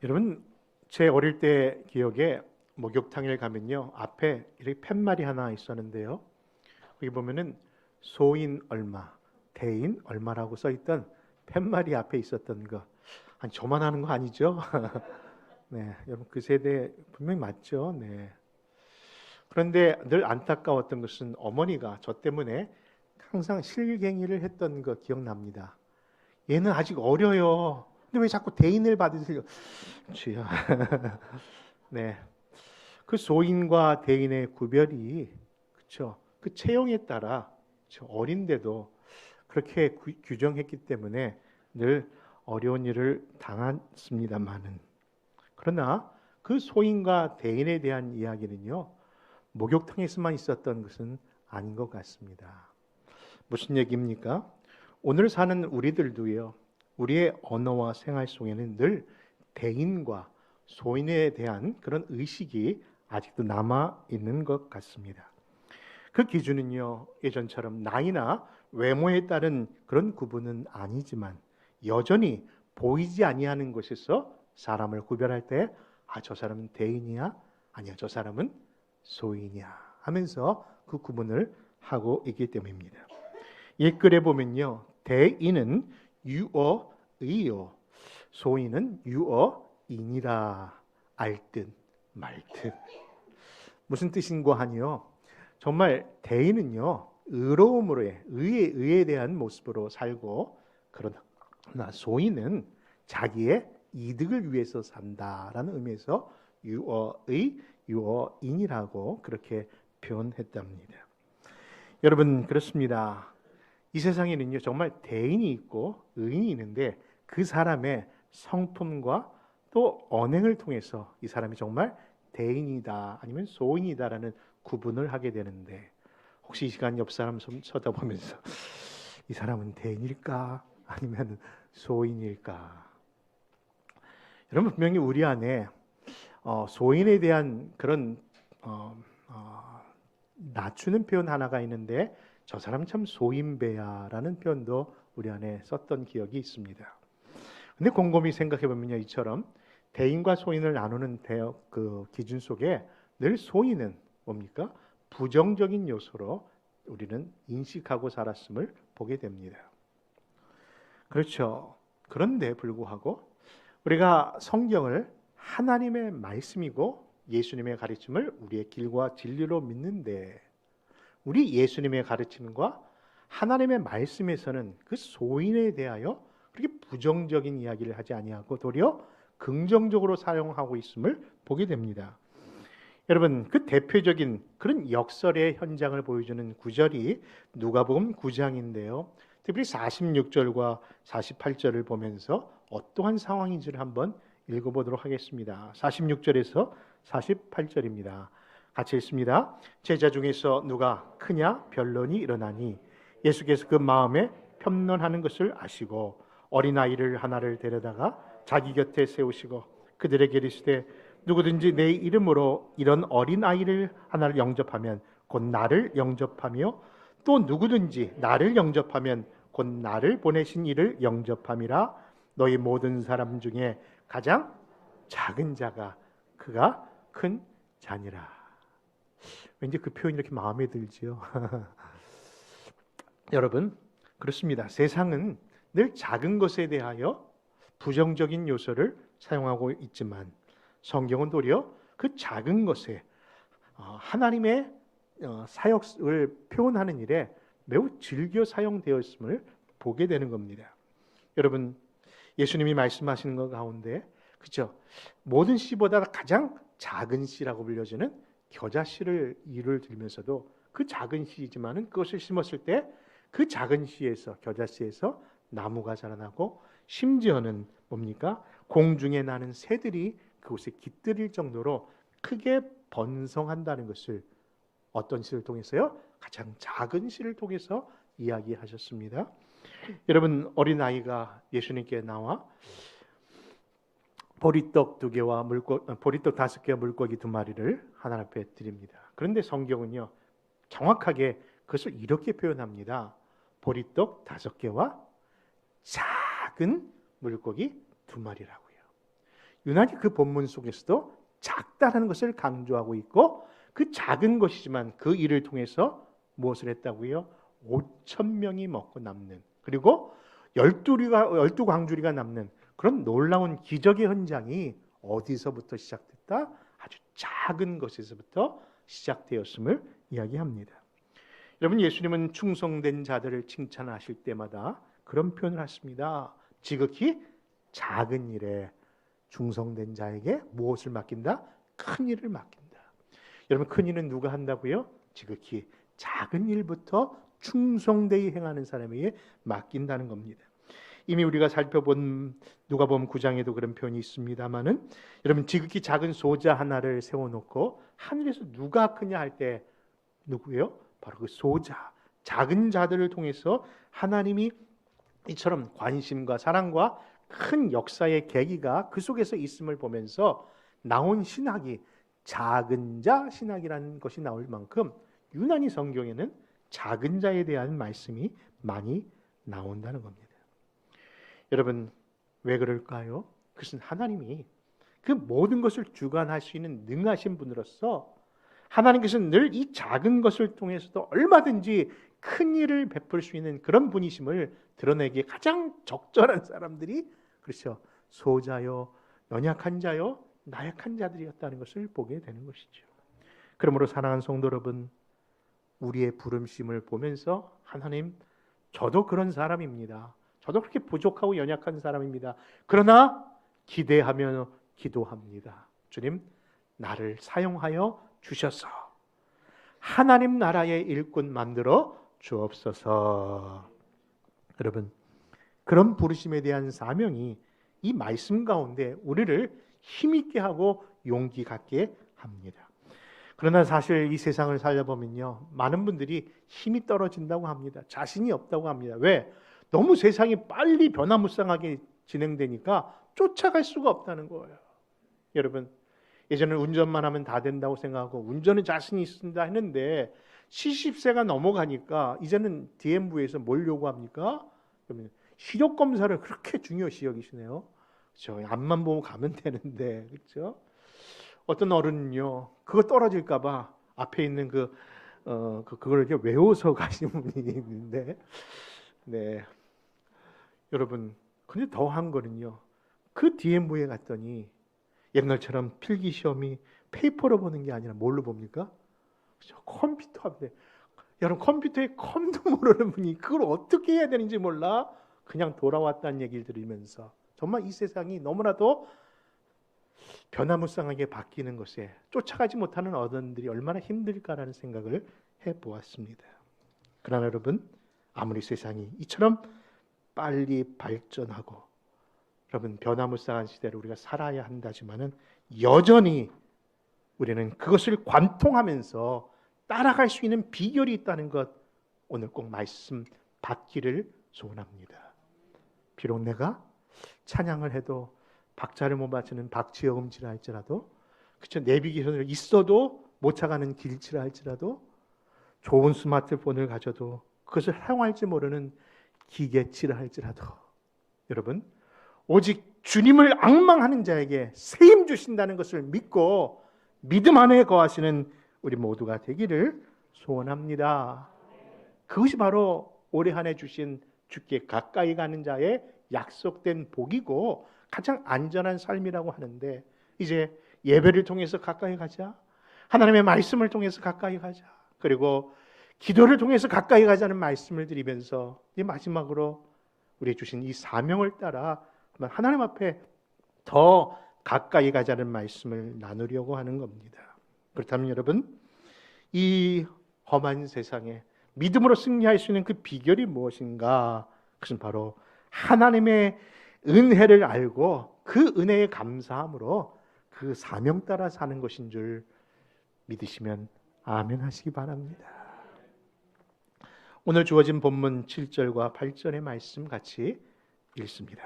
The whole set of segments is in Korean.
여러분, 제 어릴 때 기억에 목욕탕에 가면요, 앞에 이렇게 팻말이 하나 있었는데요. 거기 보면은 소인 얼마, 대인 얼마라고 써 있던 팻말이 앞에 있었던 거. 아니, 저만 하는 거 아니죠? 네, 여러분 그 세대 분명히 맞죠? 네. 그런데 늘 안타까웠던 것은 어머니가 저 때문에 항상 실갱이를 했던 거 기억납니다. 얘는 아직 어려요. 근데 왜 자꾸 대인을 받으세요? 주여. 네. 그 소인과 대인의 구별이 그렇죠. 그 체형에 따라 그쵸? 어린데도 그렇게 규정했기 때문에 늘 어려운 일을 당했습니다만은 그러나 그 소인과 대인에 대한 이야기는요. 목욕탕에서만 있었던 것은 아닌 것 같습니다. 무슨 얘기입니까? 오늘 사는 우리들도요. 우리의 언어와 생활 속에는 늘 대인과 소인에 대한 그런 의식이 아직도 남아 있는 것 같습니다. 그 기준은요, 예전처럼 나이나 외모에 따른 그런 구분은 아니지만 여전히 보이지 아니하는 곳에서 사람을 구별할 때, 저 사람은 대인이야, 아니야, 저 사람은 소인이야 하면서 그 구분을 하고 있기 때문입니다. 옛글에 보면요, 대인은 유어의요, 소인은 유어인이라 알듯 말듯. 무슨 뜻인고 하니요, 정말 대인은요 의에 대한 모습으로 살고, 그러나 소인은 자기의 이득을 위해서 산다라는 의미에서 유어인이라고 그렇게 표현했답니다. 여러분, 그렇습니다. 이 세상에는요 정말 대인이 있고 의인이 있는데 그 사람의 성품과 또 언행을 통해서 이 사람이 정말 대인이다 아니면 소인이다라는 구분을 하게 되는데, 혹시 이 시간 옆 사람 좀 쳐다보면서 이 사람은 대인일까 아니면 소인일까? 여러분, 분명히 우리 안에 소인에 대한 그런 낮추는 표현 하나가 있는데, 저 사람 참 소인배야라는 표현도 우리 안에 썼던 기억이 있습니다. 근데 곰곰이 생각해 보면요, 이처럼 대인과 소인을 나누는 그 기준 속에 늘 소인은 뭡니까? 부정적인 요소로 우리는 인식하고 살았음을 보게 됩니다. 그렇죠. 그런데 불구하고 우리가 성경을 하나님의 말씀이고 예수님의 가르침을 우리의 길과 진리로 믿는데, 우리 예수님의 가르침과 하나님의 말씀에서는 그 소인에 대하여 그렇게 부정적인 이야기를 하지 아니하고 도리어 긍정적으로 사용하고 있음을 보게 됩니다. 여러분, 그 대표적인 그런 역설의 현장을 보여주는 구절이 누가복음 9장인데요. 특별히 46절과 48절을 보면서 어떠한 상황인지를 한번 읽어보도록 하겠습니다. 46절에서 48절입니다. 같이 읽습니다. 제자 중에서 누가 크냐 변론이 일어나니 예수께서 그 마음에 편론하는 것을 아시고 어린아이를 하나를 데려다가 자기 곁에 세우시고 그들에게 이르시되 누구든지 내 이름으로 이런 어린아이를 하나를 영접하면 곧 나를 영접하며 또 누구든지 나를 영접하면 곧 나를 보내신 이를 영접함이라. 너희 모든 사람 중에 가장 작은 자가 그가 큰 자니라. 왠지 그 표현이 이렇게 마음에 들지요. 여러분, 그렇습니다. 세상은 늘 작은 것에 대하여 부정적인 요소를 사용하고 있지만 성경은 도리어 그 작은 것에 하나님의 사역을 표현하는 일에 매우 즐겨 사용되었음을 보게 되는 겁니다. 여러분, 예수님이 말씀하시는 것 가운데 그렇죠? 모든 씨보다 가장 작은 씨라고 불려지는 겨자씨를 예를 들면서도 그 작은 씨이지만은 그것을 심었을 때 그 작은 씨에서, 겨자씨에서 나무가 자라나고 심지어는 뭡니까? 공중에 나는 새들이 그곳에 깃들일 정도로 크게 번성한다는 것을 어떤 시를 통해서요? 가장 작은 시를 통해서 이야기하셨습니다. 여러분, 어린아이가 예수님께 나와 보리떡 2개와 보리떡 5개와 물고기 2마리를 하나님 앞에 드립니다. 그런데 성경은요, 정확하게 그것을 이렇게 표현합니다. 보리떡 5개와 작은 물고기 2마리라고요. 유난히 그 본문 속에서도 작다라는 것을 강조하고 있고 그 작은 것이지만 그 일을 통해서 무엇을 했다고요? 5,000명이 먹고 남는, 그리고 12광주리가 남는 그런 놀라운 기적의 현장이 어디서부터 시작됐다? 아주 작은 것에서부터 시작되었음을 이야기합니다. 여러분, 예수님은 충성된 자들을 칭찬하실 때마다 그런 표현을 하십니다. 지극히 작은 일에 충성된 자에게 무엇을 맡긴다? 큰 일을 맡긴다. 여러분, 큰 일은 누가 한다고요? 지극히 작은 일부터 충성되이 행하는 사람에게 맡긴다는 겁니다. 이미 우리가 살펴본 누가복음 9장에도 그런 표현이 있습니다만은, 여러분, 지극히 작은 소자 하나를 세워놓고 하늘에서 누가 크냐 할 때 누구예요? 바로 그 소자, 작은 자들을 통해서 하나님이 이처럼 관심과 사랑과 큰 역사의 계기가 그 속에서 있음을 보면서 나온 신학이 작은 자 신학이라는 것이 나올 만큼 유난히 성경에는 작은 자에 대한 말씀이 많이 나온다는 겁니다. 여러분, 왜 그럴까요? 그것은 하나님이 그 모든 것을 주관할 수 있는 능하신 분으로서 하나님께서는 늘 이 작은 것을 통해서도 얼마든지 큰 일을 베풀 수 있는 그런 분이심을 드러내기에 가장 적절한 사람들이, 그렇죠, 소자요, 연약한 자요, 나약한 자들이었다는 것을 보게 되는 것이죠. 그러므로 사랑하는 성도 여러분, 우리의 부름심을 보면서 하나님, 저도 그런 사람입니다. 저도 그렇게 부족하고 연약한 사람입니다. 그러나 기대하며 기도합니다. 주님, 나를 사용하여 주셔서 하나님 나라의 일꾼 만들어 주옵소서. 여러분, 그런 부르심에 대한 사명이 이 말씀 가운데 우리를 힘있게 하고 용기 갖게 합니다. 그러나 사실 이 세상을 살려보면요, 많은 분들이 힘이 떨어진다고 합니다. 자신이 없다고 합니다. 왜? 너무 세상이 빨리 변화무쌍하게 진행되니까 쫓아갈 수가 없다는 거예요. 여러분, 예전에는 운전만 하면 다 된다고 생각하고 운전은 자신이 있습니다 했는데 70세가 넘어가니까 이제는 DMV에서 뭘 요구합니까? 그러면 시력 검사를 그렇게 중요시 여기시네요. 그렇죠? 앞만 보고 가면 되는데, 그렇죠? 어떤 어른은요, 그거 떨어질까봐 앞에 있는 그걸 이렇게 외워서 가시는 분이 있는데, 네, 여러분, 근데 더한 거는요, 그 DMV에 갔더니 옛날처럼 필기 시험이 페이퍼로 보는 게 아니라 뭘로 봅니까? 그렇죠? 컴퓨터 앞에. 여러분, 컴퓨터에 컴도 모르는 분이 그걸 어떻게 해야 되는지 몰라 그냥 돌아왔다는 얘기를 들으면서 정말 이 세상이 너무나도 변화무쌍하게 바뀌는 것에 쫓아가지 못하는 어른들이 얼마나 힘들까라는 생각을 해보았습니다. 그러나 여러분, 아무리 세상이 이처럼 빨리 발전하고 여러분, 변화무쌍한 시대를 우리가 살아야 한다지만은 여전히 우리는 그것을 관통하면서 따라갈 수 있는 비결이 있다는 것, 오늘 꼭 말씀 받기를 소원합니다. 비록 내가 찬양을 해도 박자를 못 맞추는 박지어음치라 할지라도, 그쵸, 내비게이션을 있어도 못 찾아가는 길치라 할지라도, 좋은 스마트폰을 가져도 그것을 사용할지 모르는 기계치라 할지라도, 여러분, 오직 주님을 앙망하는 자에게 세임 주신다는 것을 믿고 믿음 안에 거하시는 우리 모두가 되기를 소원합니다. 그것이 바로 올해 한 해 주신 주께 가까이 가는 자의 약속된 복이고 가장 안전한 삶이라고 하는데, 이제 예배를 통해서 가까이 가자, 하나님의 말씀을 통해서 가까이 가자, 그리고 기도를 통해서 가까이 가자는 말씀을 드리면서 이 마지막으로 우리 주신 이 사명을 따라 하나님 앞에 더 가까이 가자는 말씀을 나누려고 하는 겁니다. 그렇다면 여러분, 이 험한 세상에 믿음으로 승리할 수 있는 그 비결이 무엇인가? 그것은 바로 하나님의 은혜를 알고 그 은혜에 감사함으로 그 사명 따라 사는 것인 줄 믿으시면 아멘 하시기 바랍니다. 오늘 주어진 본문 7절과 8절의 말씀 같이 읽습니다.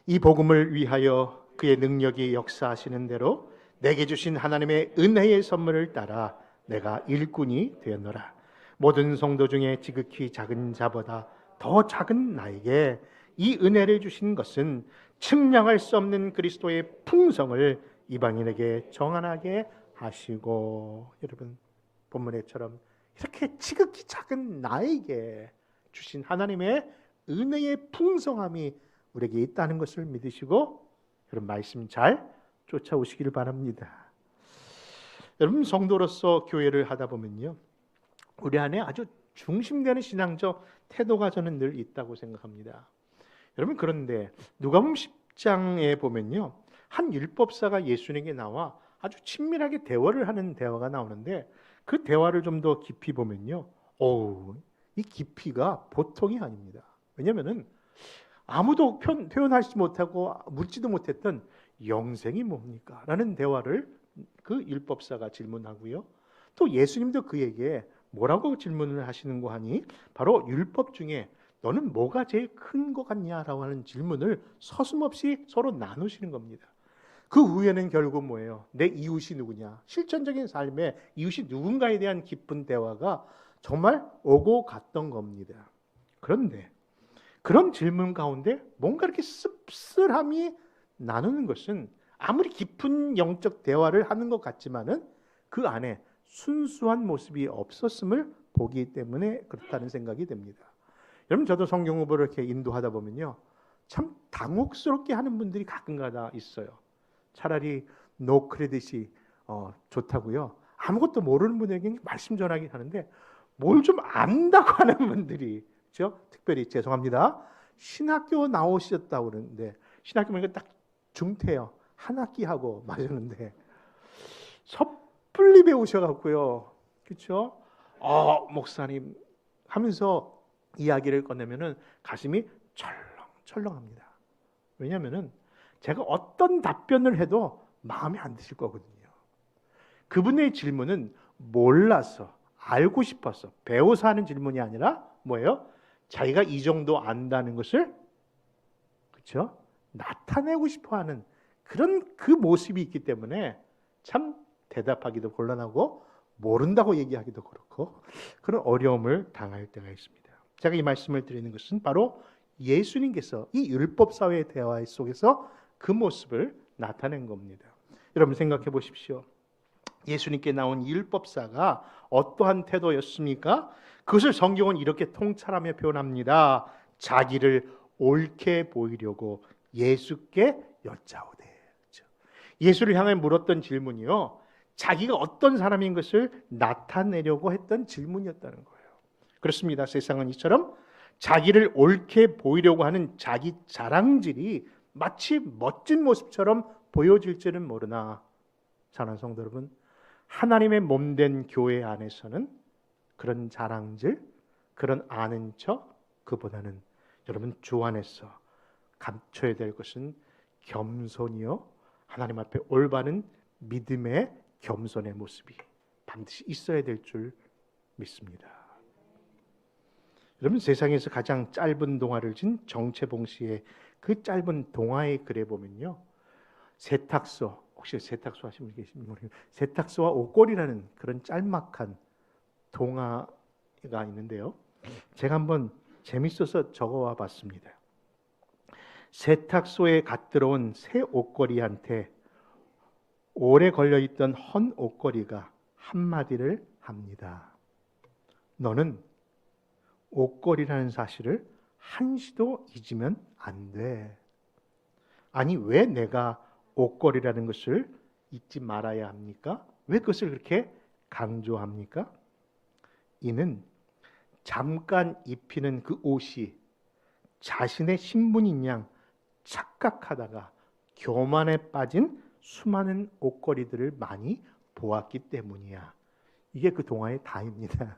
이 복음을 위하여 그의 능력이 역사하시는 대로 내게 주신 하나님의 은혜의 선물을 따라 내가 일꾼이 되었노라. 모든 성도 중에 지극히 작은 자보다 더 작은 나에게 이 은혜를 주신 것은 측량할 수 없는 그리스도의 풍성을 이방인에게 정한하게 하시고, 여러분 본문에처럼 이렇게 지극히 작은 나에게 주신 하나님의 은혜의 풍성함이 우리에게 있다는 것을 믿으시고 여러분 말씀 잘 쫓아오시기를 바랍니다. 여러분 성도로서 교회를 하다 보면요, 우리 안에 아주 중심되는 신앙적 태도가 저는 늘 있다고 생각합니다. 여러분 그런데 누가복음 10장에 보면요, 한 율법사가 예수님에게 나와 아주 친밀하게 대화를 하는 대화가 나오는데, 그 대화를 좀 더 깊이 보면요, 이 깊이가 보통이 아닙니다. 왜냐하면 아무도 표현하지 못하고 묻지도 못했던 영생이 뭡니까? 라는 대화를 그 율법사가 질문하고요, 또 예수님도 그에게 뭐라고 질문을 하시는 거 하니, 바로 율법 중에 너는 뭐가 제일 큰 것 같냐라고 하는 질문을 서슴없이 서로 나누시는 겁니다. 그 후에는 결국 뭐예요? 내 이웃이 누구냐? 실천적인 삶에 이웃이 누군가에 대한 깊은 대화가 정말 오고 갔던 겁니다. 그런데 그런 질문 가운데 뭔가 이렇게 씁쓸함이 나누는 것은 아무리 깊은 영적 대화를 하는 것 같지만은 그 안에 순수한 모습이 없었음을 보기 때문에 그렇다는 생각이 됩니다. 여러분 저도 성경 공부를 이렇게 인도하다 보면요, 참 당혹스럽게 하는 분들이 가끔가다 있어요. 차라리 노 크레딧이 좋다고요. 아무것도 모르는 분에게 말씀 전하기 하는데 뭘 좀 안다고 하는 분들이, 그렇죠? 특별히 죄송합니다, 신학교 나오셨다고 그러는데, 신학교 보니까 딱 중퇴요. 한 학기 하고 마셨는데 섣불리 배우셔갖고요, 그렇죠? 목사님 하면서 이야기를 꺼내면은 가슴이 철렁철렁합니다. 왜냐하면은 제가 어떤 답변을 해도 마음에 안 드실 거거든요. 그분의 질문은 몰라서, 알고 싶어서, 배워서 하는 질문이 아니라 뭐예요? 자기가 이 정도 안다는 것을, 그렇죠? 나타내고 싶어하는 그런 그 모습이 있기 때문에 참 대답하기도 곤란하고 모른다고 얘기하기도 그렇고 그런 어려움을 당할 때가 있습니다. 제가 이 말씀을 드리는 것은 바로 예수님께서 이 율법사회의 대화 속에서 그 모습을 나타낸 겁니다. 여러분 생각해 보십시오. 예수님께 나온 율법사가 어떠한 태도였습니까? 그것을 성경은 이렇게 통찰하며 표현합니다. 자기를 옳게 보이려고 예수께 여짜오되. 그렇죠? 예수를 향해 물었던 질문이요, 자기가 어떤 사람인 것을 나타내려고 했던 질문이었다는 거예요. 그렇습니다. 세상은 이처럼 자기를 옳게 보이려고 하는 자기 자랑질이 마치 멋진 모습처럼 보여질지는 모르나, 사랑하는 성도 여러분, 하나님의 몸된 교회 안에서는 그런 자랑질, 그런 아는 척, 그보다는 여러분 주 안에서 감춰야 될 것은 겸손이요, 하나님 앞에 올바른 믿음의 겸손의 모습이 반드시 있어야 될 줄 믿습니다. 여러분 세상에서 가장 짧은 동화를 진 정채봉 씨의 그 짧은 동화의 글에 보면요, 세탁소, 혹시 세탁소 하시는 분 계신지 모르겠는데 세탁소와 옷걸이라는 그런 짤막한 동화가 있는데요, 제가 한번 재밌어서 적어와 봤습니다. 세탁소에 갓 들어온 새 옷걸이한테 오래 걸려있던 헌 옷걸이가 한마디를 합니다. 너는 옷걸이라는 사실을 한시도 잊으면 안 돼. 아니 왜 내가 옷걸이라는 것을 잊지 말아야 합니까? 왜 그것을 그렇게 강조합니까? 이는 잠깐 입히는 그 옷이 자신의 신분인 양 착각하다가 교만에 빠진 수많은 옷걸이들을 많이 보았기 때문이야. 이게 그 동화의 다입니다.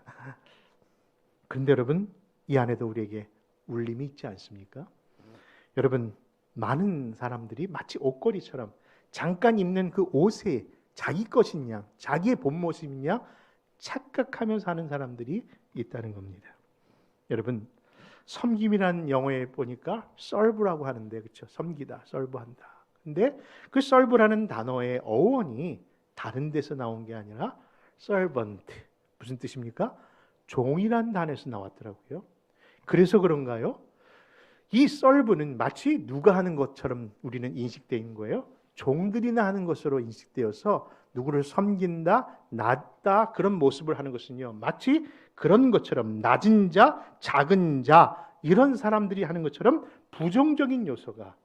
그런데 여러분 이 안에도 우리에게 울림이 있지 않습니까? 여러분 많은 사람들이 마치 옷걸이처럼 잠깐 입는 그 옷에 자기 것인 양, 자기의 본 모습인 양 착각하며 사는 사람들이 있다는 겁니다. 여러분 섬김이라는 영어에 보니까 serve라고 하는데, 그렇죠? 섬기다, serve한다. 근데 그 serve라는 단어의 어원이 다른 데서 나온 게 아니라 servant, 무슨 뜻입니까? 종이란 단어에서 나왔더라고요. 그래서 그런가요? 이 썰브는 마치 누가 하는 것처럼 우리는 인식되어 있는 거예요. 종들이나 하는 것으로 인식되어서 누구를 섬긴다, 낮다 그런 모습을 하는 것은요, 마치 그런 것처럼 낮은 자, 작은 자 이런 사람들이 하는 것처럼 부정적인 요소가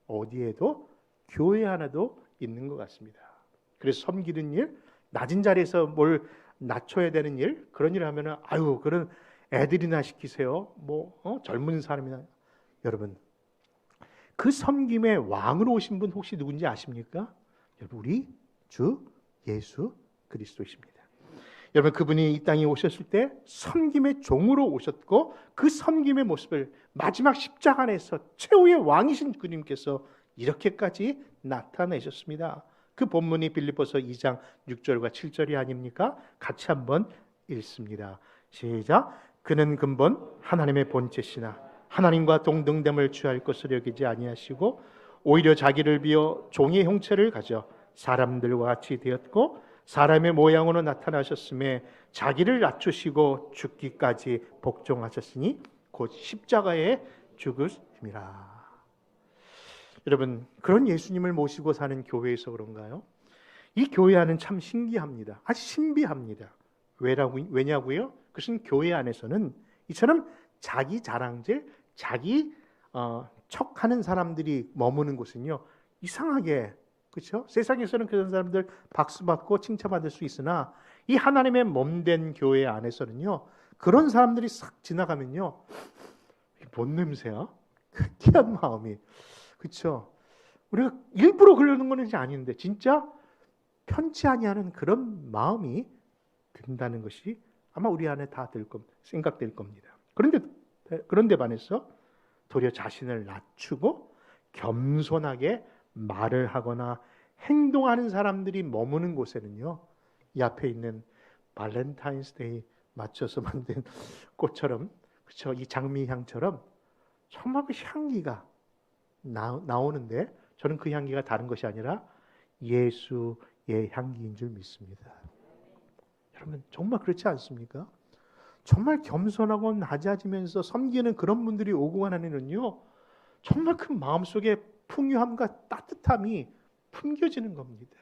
어디에도 교회 하나도 있는 것 같습니다. 그래서 섬기는 일, 낮은 자리에서 뭘 낮춰야 되는 일, 그런 일을 하면은 아유 그런 애들이나 시키세요. 젊은 사람이나. 여러분, 그 섬김의 왕으로 오신 분 혹시 누군지 아십니까? 여러분, 우리 주 예수 그리스도이십니다. 여러분, 그분이 이 땅에 오셨을 때 섬김의 종으로 오셨고 그 섬김의 모습을 마지막 십자가 안에서 최후의 왕이신 그님께서 이렇게까지 나타내셨습니다. 그 본문이 빌립보서 2장 6절과 7절이 아닙니까? 같이 한번 읽습니다. 시작. 그는 근본 하나님의 본체시나 하나님과 동등됨을 취할 것을 여기지 아니하시고 오히려 자기를 비어 종의 형체를 가져 사람들과 같이 되었고 사람의 모양으로 나타나셨음에 자기를 낮추시고 죽기까지 복종하셨으니 곧 십자가에 죽으심이라. 여러분, 그런 예수님을 모시고 사는 교회에서 그런가요? 이 교회 안은 참 신기합니다. 아주 신비합니다. 왜냐고요? 그것은 교회 안에서는 이처럼 자기 자랑질, 자기 척하는 사람들이 머무는 곳은요, 이상하게, 그렇죠? 세상에서는 그런 사람들 박수 받고 칭찬받을 수 있으나 이 하나님의 몸된 교회 안에서는요, 그런 사람들이 싹 지나가면요, 뭔 냄새야? 쾌쾌한 마음이, 그렇죠? 우리가 일부러 그러는 것은 아닌데 진짜 편치 아니하는 그런 마음이 든다는 것이 아마 우리 안에 다 생각될 겁니다. 그런데 반해서 도리어 자신을 낮추고 겸손하게 말을 하거나 행동하는 사람들이 머무는 곳에는요, 이 앞에 있는 발렌타인스데이 맞춰서 만든 꽃처럼, 그렇죠? 이 장미향처럼 정말 그 향기가 나오는데 저는 그 향기가 다른 것이 아니라 예수의 향기인 줄 믿습니다. 여러분, 정말 그렇지 않습니까? 정말 겸손하고 낮아지면서 섬기는 그런 분들이 오고 가는은요, 정말 그 마음속에 풍요함과 따뜻함이 풍겨지는 겁니다.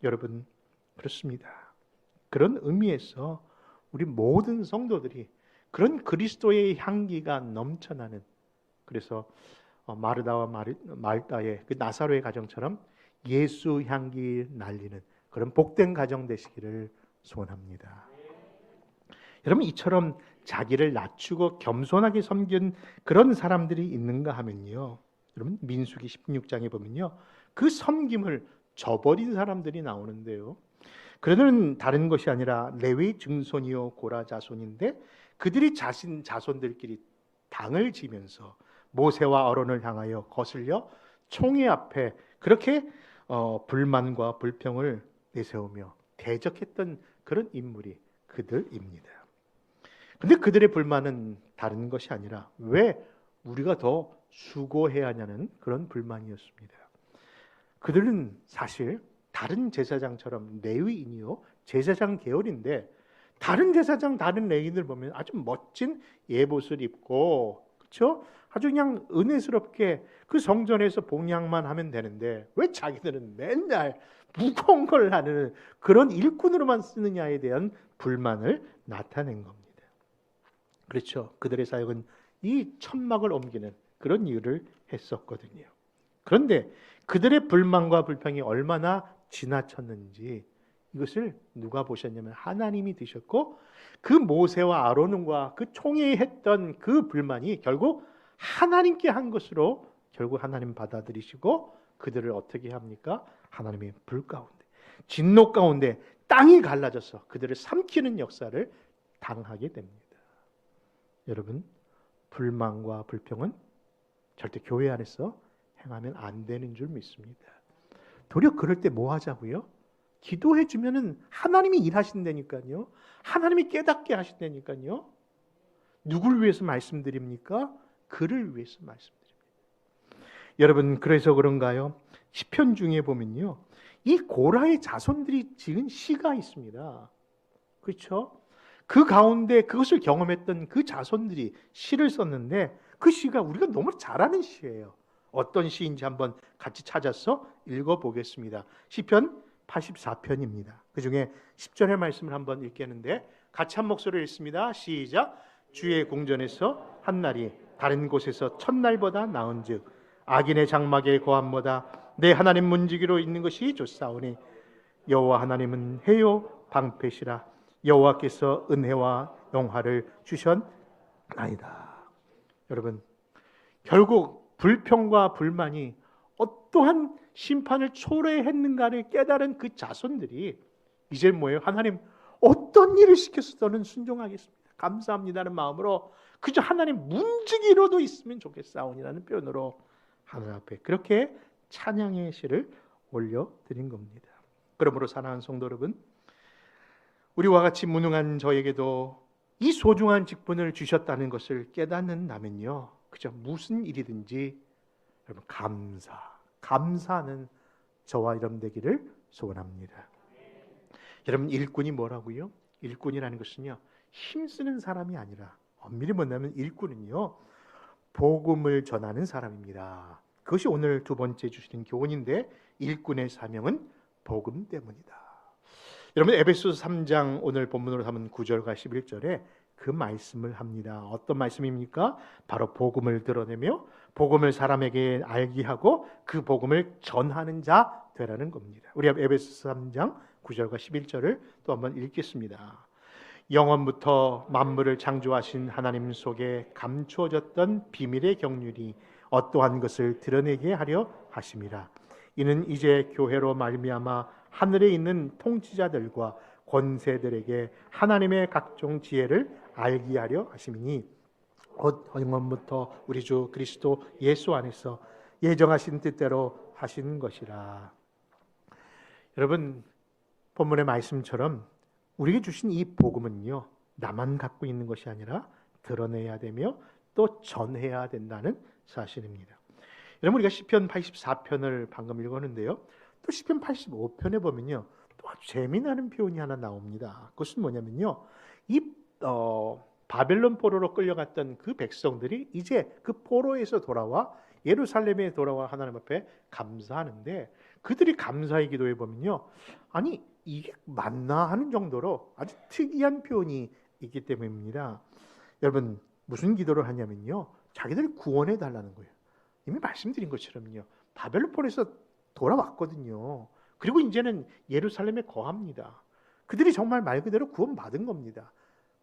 여러분, 그렇습니다. 그런 의미에서 우리 모든 성도들이 그런 그리스도의 향기가 넘쳐나는, 그래서 마르다와 말다의 그 나사로의 가정처럼 예수 향기 날리는 그런 복된 가정 되시기를 소원합니다. 여러분, 이처럼 자기를 낮추고 겸손하게 섬긴 그런 사람들이 있는가 하면요, 여러분 민수기 16장에 보면요, 그 섬김을 저버린 사람들이 나오는데요, 그들은 다른 것이 아니라 레위 증손이요 고라 자손인데 그들이 자신 자손들끼리 당을 지면서 모세와 아론을 향하여 거슬려 총회 앞에 그렇게 불만과 불평을 내세우며 대적했던 그런 인물이 그들입니다. 근데 그들의 불만은 다른 것이 아니라 왜 우리가 더 수고해야 하냐는 그런 불만이었습니다. 그들은 사실 다른 제사장처럼 레위인이요 제사장 계열인데, 다른 제사장, 다른 레위인들 보면 아주 멋진 예봇을 입고, 그렇죠? 아주 그냥 은혜스럽게 그 성전에서 봉양만 하면 되는데 왜 자기들은 맨날 무거운 걸 하는 그런 일꾼으로만 쓰느냐에 대한 불만을 나타낸 겁니다. 그렇죠. 그들의 사역은 이 천막을 옮기는 그런 일을 했었거든요. 그런데 그들의 불만과 불평이 얼마나 지나쳤는지 이것을 누가 보셨냐면 하나님이 드셨고, 그 모세와 아론과 그 총회했던 그 불만이 결국 하나님께 한 것으로 결국 하나님 받아들이시고 그들을 어떻게 합니까? 하나님의 불 가운데, 진노 가운데 땅이 갈라져서 그들을 삼키는 역사를 당하게 됩니다. 여러분, 불만과 불평은 절대 교회 안에서 행하면 안 되는 줄 믿습니다. 도리어 그럴 때 뭐 하자고요? 기도해 주면은 하나님이 일하신다니까요. 하나님이 깨닫게 하신다니까요. 누굴 위해서 말씀드립니까? 그를 위해서 말씀드립니다. 여러분, 그래서 그런가요? 시편 중에 보면요, 이 고라의 자손들이 지은 시가 있습니다. 그렇죠? 그 가운데 그것을 경험했던 그 자손들이 시를 썼는데 그 시가 우리가 너무 잘 아는 시예요. 어떤 시인지 한번 같이 찾아서 읽어보겠습니다. 시편 84편입니다. 그 중에 10절의 말씀을 한번 읽겠는데 같이 한 목소리로 읽습니다. 시작. 주의 궁전에서 한날이 다른 곳에서 첫날보다 나은즉 악인의 장막에 거함보다 내 하나님 문지기로 있는 것이 좋사오니 여호와 하나님은 해요 방패시라. 여호와께서 은혜와 영화를 주셨나이다. 여러분, 결국 불평과 불만이 어떠한 심판을 초래했는가를 깨달은 그 자손들이 이제 뭐예요? 하나님 어떤 일을 시켜서 저는 순종하겠습니다. 감사합니다는 마음으로 그저 하나님 문지기로도 있으면 좋겠사오니라는 표현으로 하나님 앞에 그렇게 찬양의 시를 올려드린 겁니다. 그러므로 사랑하는 성도 여러분, 우리와 같이 무능한 저에게도 이 소중한 직분을 주셨다는 것을 깨닫는다면요, 그저 무슨 일이든지 여러분 감사하는 저와 여러분 되기를 소원합니다. 여러분, 일꾼이 뭐라고요? 일꾼이라는 것은요, 힘쓰는 사람이 아니라 엄밀히 뭐냐면 일꾼은요, 복음을 전하는 사람입니다. 그것이 오늘 두 번째 주시는 교훈인데, 일꾼의 사명은 복음 때문이다. 여러분, 에베소서 3장 오늘 본문으로 삼은 9절과 11절에 그 말씀을 합니다. 어떤 말씀입니까? 바로 복음을 드러내며 복음을 사람에게 알게 하고 그 복음을 전하는 자 되라는 겁니다. 우리 에베소서 3장 9절과 11절을 또 한번 읽겠습니다. 영원부터 만물을 창조하신 하나님 속에 감추어졌던 비밀의 경륜이 어떠한 것을 드러내게 하려 하심이라. 이는 이제 교회로 말미암아 하늘에 있는 통치자들과 권세들에게 하나님의 각종 지혜를 알게 하려 하심이니 영원부터 우리 주 그리스도 예수 안에서 예정하신 뜻대로 하신 것이라. 여러분, 본문의 말씀처럼 우리에게 주신 이 복음은요, 나만 갖고 있는 것이 아니라 드러내야 되며 또 전해야 된다는 사실입니다. 여러분, 우리가 시편 84편을 방금 읽었는데요, 또 시편 85편에 보면요, 또 아주 재미나는 표현이 하나 나옵니다. 그것은 뭐냐면요, 이 바벨론 포로로 끌려갔던 그 백성들이 이제 그 포로에서 돌아와 예루살렘에 돌아와 하나님 앞에 감사하는데, 그들이 감사의 기도에 보면요, 아니 이게 맞나 하는 정도로 아주 특이한 표현이 있기 때문입니다. 여러분, 무슨 기도를 하냐면요, 자기들 구원해 달라는 거예요. 이미 말씀드린 것처럼요, 바벨론 포로에서 돌아왔거든요. 그리고 이제는 예루살렘에 거합니다. 그들이 정말 말 그대로 구원받은 겁니다.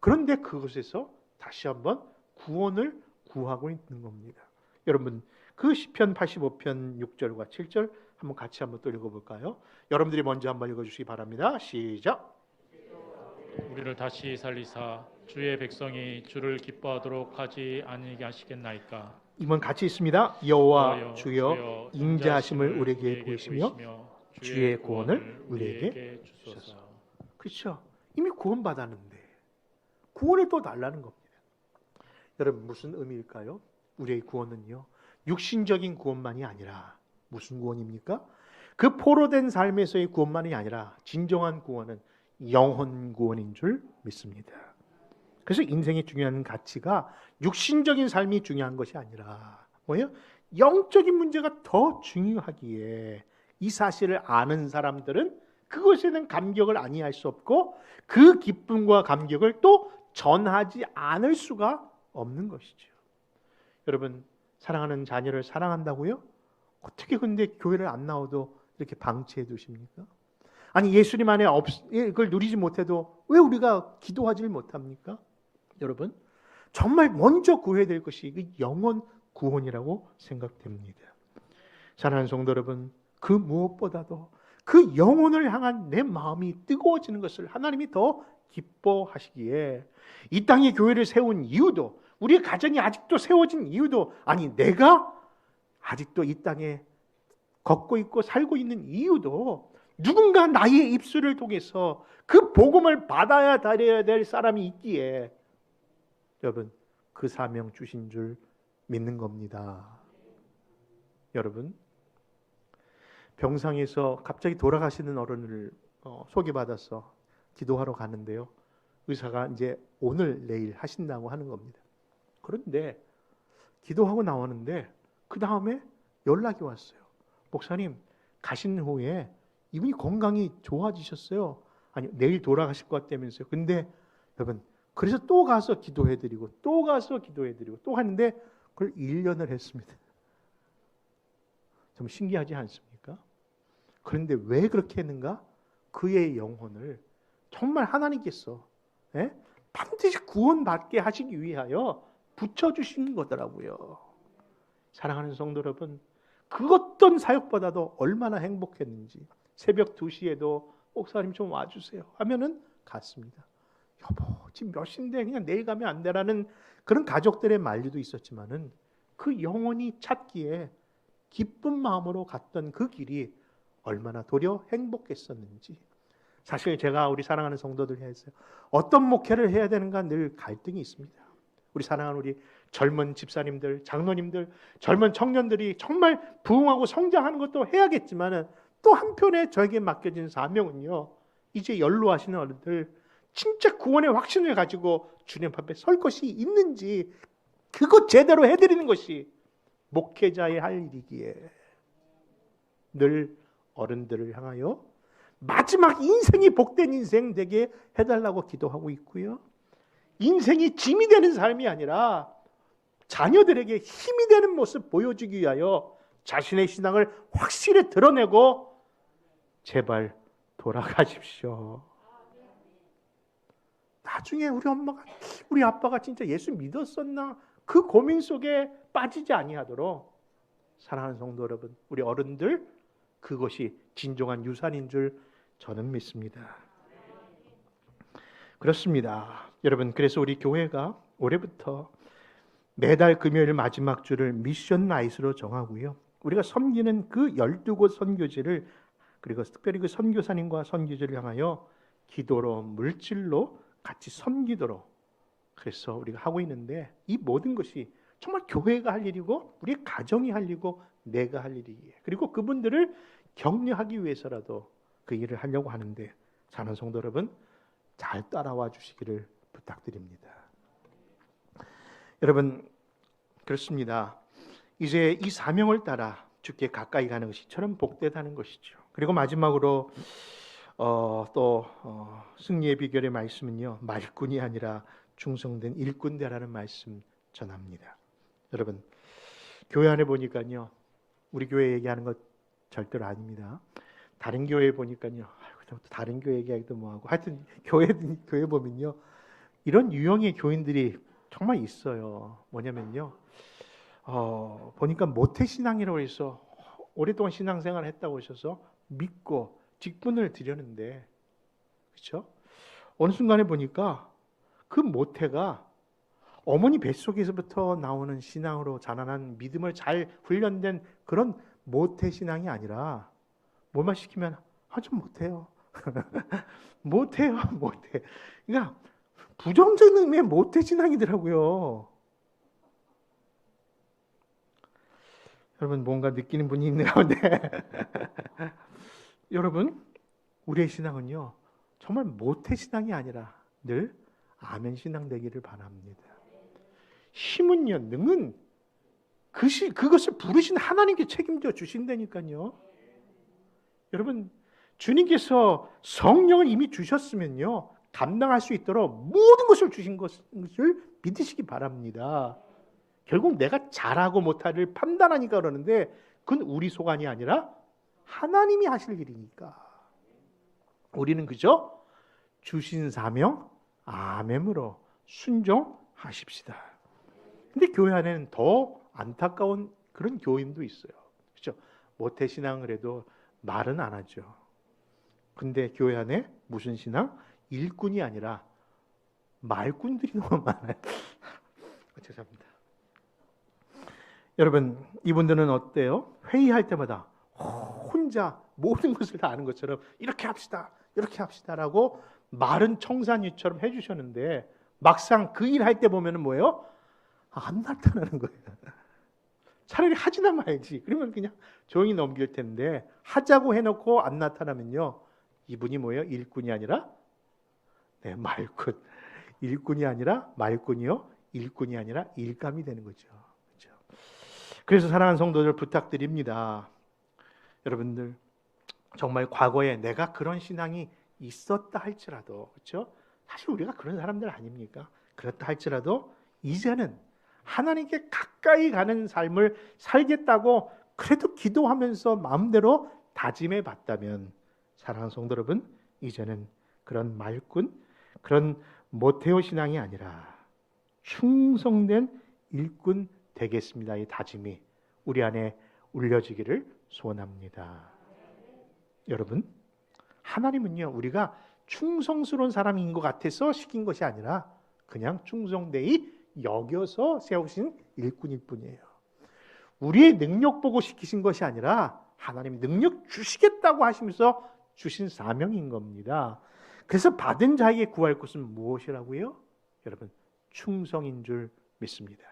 그런데 그곳에서 다시 한번 구원을 구하고 있는 겁니다. 여러분, 그 시편 85편 6절과 7절 한번 같이 한번 또 읽어볼까요? 여러분들이 먼저 한번 읽어주시기 바랍니다. 시작. 우리를 다시 살리사 주의 백성이 주를 기뻐하도록 하지 아니게 하시겠나이까. 이번 같이 있습니다. 여호와 주여 인자하심을 우리에게 보이시며 주의 구원을 우리에게 주소서. 그렇죠. 이미 구원받았는데 구원을 또 달라는 겁니다. 여러분, 무슨 의미일까요? 우리의 구원은요, 육신적인 구원만이 아니라 무슨 구원입니까? 그 포로된 삶에서의 구원만이 아니라 진정한 구원은 영혼 구원인 줄 믿습니다. 그래서 인생의 중요한 가치가 육신적인 삶이 중요한 것이 아니라 뭐예요? 영적인 문제가 더 중요하기에 이 사실을 아는 사람들은 그것에 대한 감격을 아니할 수 없고 그 기쁨과 감격을 또 전하지 않을 수가 없는 것이죠. 여러분, 사랑하는 자녀를 사랑한다고요? 어떻게 근데 교회를 안 나와도 이렇게 방치해 두십니까? 아니, 예수님 안에 그걸 누리지 못해도 왜 우리가 기도하지 못합니까? 여러분, 정말 먼저 구해야 될 것이 영혼 구원이라고 생각됩니다. 사랑하는 성도 여러분, 그 무엇보다도 그 영혼을 향한 내 마음이 뜨거워지는 것을 하나님이 더 기뻐하시기에 이 땅에 교회를 세운 이유도, 우리의 가정이 아직도 세워진 이유도, 아니 내가 아직도 이 땅에 걷고 있고 살고 있는 이유도 누군가 나의 입술을 통해서 그 복음을 받아야 될 사람이 있기에 여러분, 그 사명 주신 줄 믿는 겁니다. 여러분, 병상에서 갑자기 돌아가시는 어른을 소개받아서 기도하러 가는데요, 의사가 이제 오늘 내일 하신다고 하는 겁니다. 그런데 기도하고 나오는데 그 다음에 연락이 왔어요. 목사님, 가신 후에 이분이 건강이 좋아지셨어요. 아니, 내일 돌아가실 것 같다면서요. 근데 여러분, 그래서 또 가서 기도해드리고 또 가서 기도해드리고 또 하는데 그걸 1년을 했습니다. 좀 신기하지 않습니까? 그런데 왜 그렇게 했는가? 그의 영혼을 정말 하나님께서 반드시 구원받게 하시기 위하여 붙여주신 거더라고요. 사랑하는 성도 여러분, 그 어떤 사역보다도 얼마나 행복했는지. 새벽 2시에도 목사님 좀 와주세요 하면은 갔습니다. 여보, 지금 몇 시인데 그냥 내일 가면 안 되라는 그런 가족들의 만류도 있었지만은 그 영혼이 찾기에 기쁜 마음으로 갔던 그 길이 얼마나 도려 행복했었는지. 사실 제가 우리 사랑하는 성도들 해서 어떤 목회를 해야 되는가 늘 갈등이 있습니다. 우리 사랑하는 우리 젊은 집사님들, 장로님들, 젊은 청년들이 정말 부흥하고 성장하는 것도 해야겠지만 또 한편에 저에게 맡겨진 사명은요, 이제 연로하시는 어른들 진짜 구원의 확신을 가지고 주님 앞에 설 것이 있는지 그것 제대로 해드리는 것이 목회자의 할 일이기에 늘 어른들을 향하여 마지막 인생이 복된 인생 되게 해달라고 기도하고 있고요. 인생이 짐이 되는 삶이 아니라 자녀들에게 힘이 되는 모습 보여주기 위하여 자신의 신앙을 확실히 드러내고 제발 돌아가십시오. 나중에 우리 엄마가, 우리 아빠가 진짜 예수 믿었었나? 그 고민 속에 빠지지 아니하도록 사랑하는 성도 여러분, 우리 어른들 그것이 진정한 유산인 줄 저는 믿습니다. 그렇습니다. 여러분, 그래서 우리 교회가 올해부터 매달 금요일 마지막 주를 미션 나잇으로 정하고요. 우리가 섬기는 그 12곳 선교지를, 그리고 특별히 그 선교사님과 선교지를 향하여 기도로, 물질로 같이 섬기도록 그래서 우리가 하고 있는데, 이 모든 것이 정말 교회가 할 일이고 우리 가정이 할 일이고 내가 할 일이기에, 그리고 그분들을 격려하기 위해서라도 그 일을 하려고 하는데, 사랑하는 성도 여러분 잘 따라와 주시기를 부탁드립니다. 여러분, 그렇습니다. 이제 이 사명을 따라 주께 가까이 가는 것이 저는 복되다는 것이죠. 그리고 마지막으로 승리의 비결의 말씀은요, 말꾼이 아니라 충성된 일꾼 되라는 말씀 전합니다. 여러분, 교회 안에 보니까요, 우리 교회 얘기하는 것 절대로 아닙니다. 다른 교회 보니까요, 다른 교회 얘기하기도 뭐하고, 하여튼 교회 보면요, 이런 유형의 교인들이 정말 있어요. 뭐냐면요, 보니까 모태신앙이라고 해서 오랫동안 신앙생활을 했다고 하셔서 믿고 직분을 드렸는데, 그렇죠? 어느 순간에 보니까 그 모태가 어머니 뱃속에서부터 나오는 신앙으로 자라난 믿음을 잘 훈련된 그런 모태신앙이 아니라, 뭐만 시키면 좀 못해요. 못해요. 그러니까 부정적인 의미의 모태신앙이더라고요. 여러분, 뭔가 느끼는 분이 있는 가운데 여러분, 우리의 신앙은요, 정말 모태신앙이 아니라 늘 아멘신앙 되기를 바랍니다. 힘은요, 능은 그것을 부르신 하나님께 책임져 주신다니까요. 여러분, 주님께서 성령을 이미 주셨으면요, 감당할 수 있도록 모든 것을 주신 것을 믿으시기 바랍니다. 결국 내가 잘하고 못하를 판단하니까 그러는데, 그건 우리 소관이 아니라 하나님이 하실 일이니까 우리는 그저 주신 사명 아멘으로 순종하십시다. 근데 교회 안에는 더 안타까운 그런 교인도 있어요. 그렇죠? 모태신앙을 해도 말은 안 하죠. 근데 교회 안에 무슨 신앙? 일꾼이 아니라 말꾼들이 너무 많아요. 죄송합니다. 여러분, 이분들은 어때요? 회의할 때마다 혼자 모든 것을 다 아는 것처럼 이렇게 합시다, 이렇게 합시다라고 말은 청산유처럼 해주셨는데, 막상 그 일 할 때 보면은 뭐예요? 안 나타나는 거예요. 차라리 하지나 말지. 그러면 그냥 조용히 넘길 텐데, 하자고 해놓고 안 나타나면요, 이분이 뭐예요? 일꾼이 아니라 말꾼. 일꾼이 아니라 말꾼이요, 일꾼이 아니라 일감이 되는 거죠. 그렇죠? 그래서 사랑하는 성도들 부탁드립니다. 여러분들 정말 과거에 내가 그런 신앙이 있었다 할지라도, 그렇죠? 사실 우리가 그런 사람들 아닙니까? 그렇다 할지라도 이제는 하나님께 가까이 가는 삶을 살겠다고 그래도 기도하면서 마음대로 다짐해 봤다면, 사랑하는 성도 여러분, 이제는 그런 말꾼, 그런 모태오 신앙이 아니라 충성된 일꾼 되겠습니다. 이 다짐이 우리 안에 울려지기를 소원합니다. 여러분, 하나님은요, 우리가 충성스러운 사람인 것 같아서 시킨 것이 아니라 그냥 충성되이 여겨서 세우신 일꾼일 뿐이에요. 우리의 능력 보고 시키신 것이 아니라 하나님 능력 주시겠다고 하시면서 주신 사명인 겁니다. 그래서 받은 자에게 구할 것은 무엇이라고요? 여러분, 충성인 줄 믿습니다.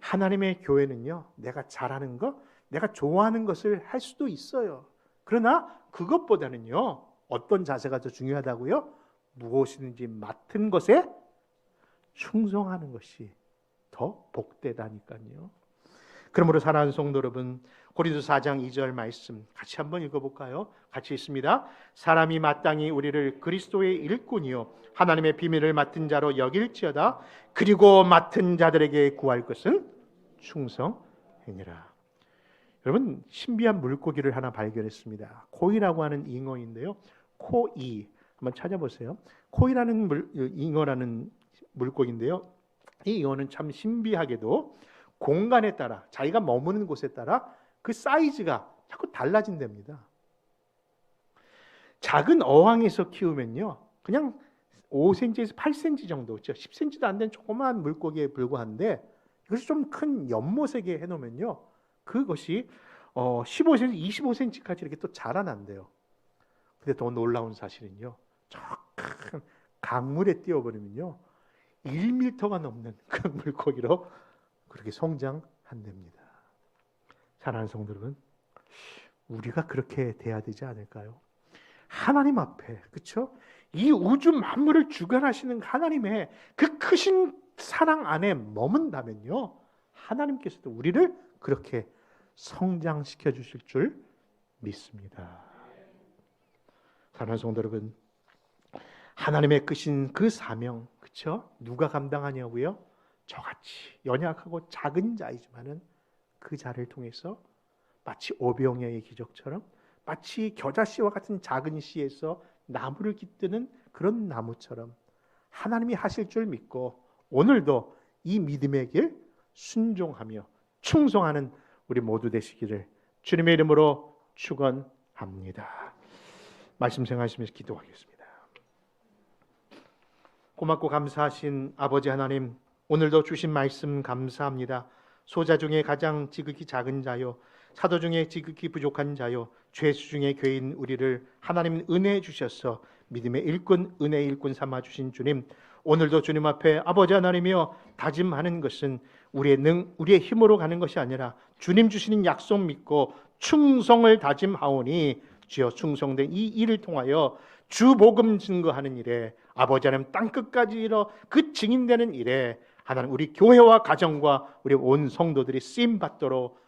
하나님의 교회는요, 내가 잘하는 것, 내가 좋아하는 것을 할 수도 있어요. 그러나 그것보다는요, 어떤 자세가 더 중요하다고요? 무엇이든지 맡은 것에 충성하는 것이 더 복되다니까요. 그러므로 사랑하는 성도 여러분, 고린도서 4장 2절 말씀 같이 한번 읽어볼까요? 같이 있습니다. 사람이 마땅히 우리를 그리스도의 일꾼이요 하나님의 비밀을 맡은 자로 여길지어다. 그리고 맡은 자들에게 구할 것은 충성이니라. 여러분, 신비한 물고기를 하나 발견했습니다. 코이라고 하는 잉어인데요. 코이 한번 찾아보세요. 코이라는 잉어라는 물고기인데요. 이 잉어는 참 신비하게도 공간에 따라, 자기가 머무는 곳에 따라 그 사이즈가 자꾸 달라진답니다. 작은 어항에서 키우면요, 그냥 5cm에서 8cm 정도, 10cm도 안 된 조그마한 물고기에 불과한데, 이것을 좀 큰 연못에게 해놓으면요, 그것이 15cm, 25cm까지 이렇게 또 자라난대요. 근데 더 놀라운 사실은요, 저 큰 강물에 띄워버리면요, 1m가 넘는 그 물고기로 그렇게 성장한답니다. 사랑하는 성도 여러분, 우리가 그렇게 돼야 되지 않을까요? 하나님 앞에, 그렇죠? 이 우주 만물을 주관하시는 하나님의 그 크신 사랑 안에 머문다면요, 하나님께서도 우리를 그렇게 성장시켜 주실 줄 믿습니다. 사랑하는 성도 여러분, 하나님의 크신 그 사명, 그렇죠? 누가 감당하냐고요? 저같이 연약하고 작은 자이지만은 그 자를 통해서 마치 오병이어의 기적처럼, 마치 겨자씨와 같은 작은 씨에서 나무를 깃드는 그런 나무처럼 하나님이 하실 줄 믿고 오늘도 이 믿음의 길 순종하며 충성하는 우리 모두 되시기를 주님의 이름으로 축원합니다. 말씀 생각하시면서 기도하겠습니다. 고맙고 감사하신 아버지 하나님, 오늘도 주신 말씀 감사합니다. 소자 중에 가장 지극히 작은 자요, 사도 중에 지극히 부족한 자요, 죄수 중에 죄인 우리를 하나님 은혜해 주셔서 믿음의 일꾼, 은혜의 일꾼 삼아 주신 주님, 오늘도 주님 앞에 아버지 하나님이여 다짐하는 것은 우리의 힘으로 가는 것이 아니라 주님 주시는 약속 믿고 충성을 다짐하오니 주여 충성된 이 일을 통하여 주 복음 증거하는 일에 아버지 하나님 땅끝까지 이뤄 그 증인되는 일에 하나님 우리 교회와 가정과 우리 온 성도들이 쓰임 받도록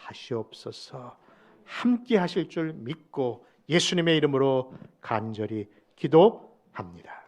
축복하시옵소서. 함께 하실 줄 믿고 예수님의 이름으로 간절히 기도합니다.